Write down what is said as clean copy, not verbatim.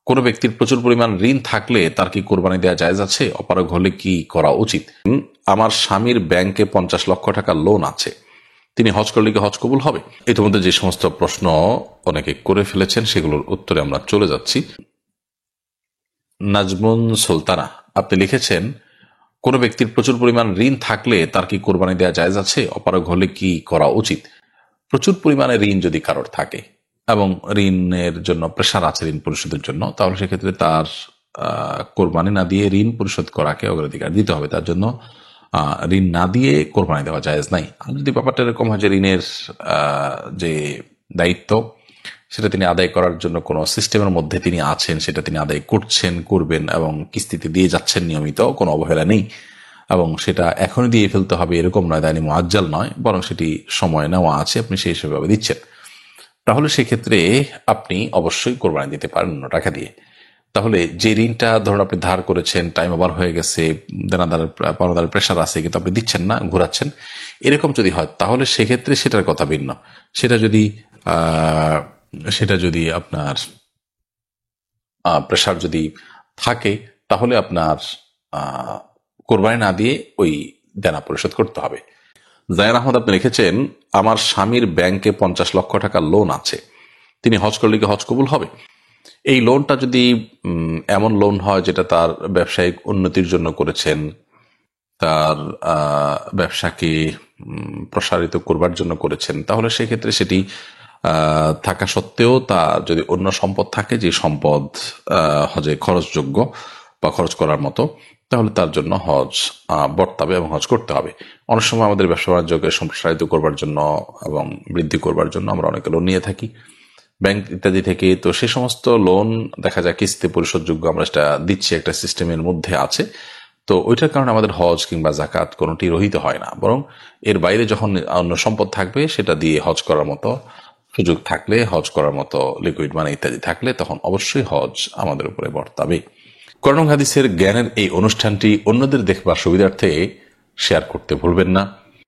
কোনো ব্যক্তির প্রচুর পরিমাণ ঋণ থাকলে তার কি কোরবানি দেওয়া জায়েজ আছে? অপারগ হলে কি করা উচিত? আমার স্বামীর ব্যাংকে 50 লক্ষ টাকা লোন আছে, তিনি হজ করলে কি হজ কবুল হবে? ইতিমধ্যে যে সমস্ত প্রশ্ন অনেকে করে ফেলেছেন সেগুলোর উত্তরে আমরা চলে যাচ্ছি। নাজমুন সুলতানা আপনি লিখেছেন, কোনো ব্যক্তির প্রচুর পরিমাণ ঋণ থাকলে তার কি কোরবানি দেওয়া জায়েজ আছে? অপারগ হলে কি করা উচিত? প্রচুর পরিমাণে ঋণ যদি কারোর থাকে এবং ঋণের জন্য প্রেশার আছে ঋণ পরিশোধের জন্য, তাহলে সেক্ষেত্রে তার কোরবানি না দিয়ে ঋণ পরিশোধ করাকে অগ্রাধিকার দিতে হবে। তার জন্য ঋণ না দিয়ে কোরবানি দেওয়া জায়েজ নাই। আর যদি ব্যাপারটা এরকম হয় যে ঋণের যে দায়িত্ব সেটা তিনি আদায় করার জন্য কোনো সিস্টেমের মধ্যে তিনি আছেন, সেটা তিনি আদায় করবেন এবং কিস্তিতে দিয়ে যাচ্ছেন নিয়মিত, কোনো অবহেলা নেই, এবং সেটা এখনই দিয়ে ফেলতে হবে এরকম নয়, দায়নি মুআজ্জাল নয়, বরং সেটি সময় নেওয়া আছে, আপনি সেই হিসেবে দিচ্ছেন, তাহলে সেক্ষেত্রে আপনি অবশ্যই কোরবানি দিতে পারেন অন্য টাকা দিয়ে। তাহলে যে ঋণটা ধরুন আপনি ধার করেছেন, টাইম ওভার হয়ে গেছে, পাওনাদারের প্রেশার আছে কিন্তু আপনি দিচ্ছেন না, ঘোরাচ্ছেন, এরকম যদি হয় তাহলে সেক্ষেত্রে সেটার কথা ভিন্ন। সেটা যদি আপনার প্রেশার যদি থাকে তাহলে আপনার কোরবানি না দিয়ে ওই দেনা পরিশোধ করতে হবে। জায়ের আহমদ আপনি লিখেছেন, আমার স্বামীর ব্যাংকে 50 লক্ষ টাকা লোন আছে, তিনি হজ করলে কি হজ কবুল হবে? এই লোনটা যদি এমন লোন হয় যেটা তার ব্যবসায়িক উন্নতির জন্য করেছেন, তার ব্যবসাকে প্রসারিত করবার জন্য করেছেন, তাহলে সেক্ষেত্রে সেটি থাকা সত্ত্বেও তার যদি অন্য সম্পদ থাকে যে সম্পদ হজে খরচযোগ্য বা খরচ করার মতো, তাহলে তার জন্য হজ বর্তাবে এবং হজ করতে হবে। অনেক সময় আমাদের ব্যবসা বাণিজ্যকে সম্প্রসারিত করবার জন্য এবং বৃদ্ধি করবার জন্য আমরা অনেকে লোন নিয়ে থাকি ব্যাংক ইত্যাদি থেকে। তো সে সমস্ত লোন দেখা যায় কিস্তিতে পরিশোধযোগ্য, আমরা সেটা দিচ্ছি, একটা সিস্টেমের মধ্যে আছে। তো ওইটার কারণে আমাদের হজ কিংবা জাকাত কোনোটি রহিত হয় না, বরং এর বাইরে যখন অন্য সম্পদ থাকবে সেটা দিয়ে হজ করার মতো সুযোগ থাকলে, হজ করার মতো লিকুইড মানি ইত্যাদি থাকলে, তখন অবশ্যই হজ আমাদের উপরে বর্তাবে। কোরআন হাদিসের জ্ঞানের এই অনুষ্ঠানটি অন্যদের দেখবার সুবিধার্থে শেয়ার করতে ভুলবেন না।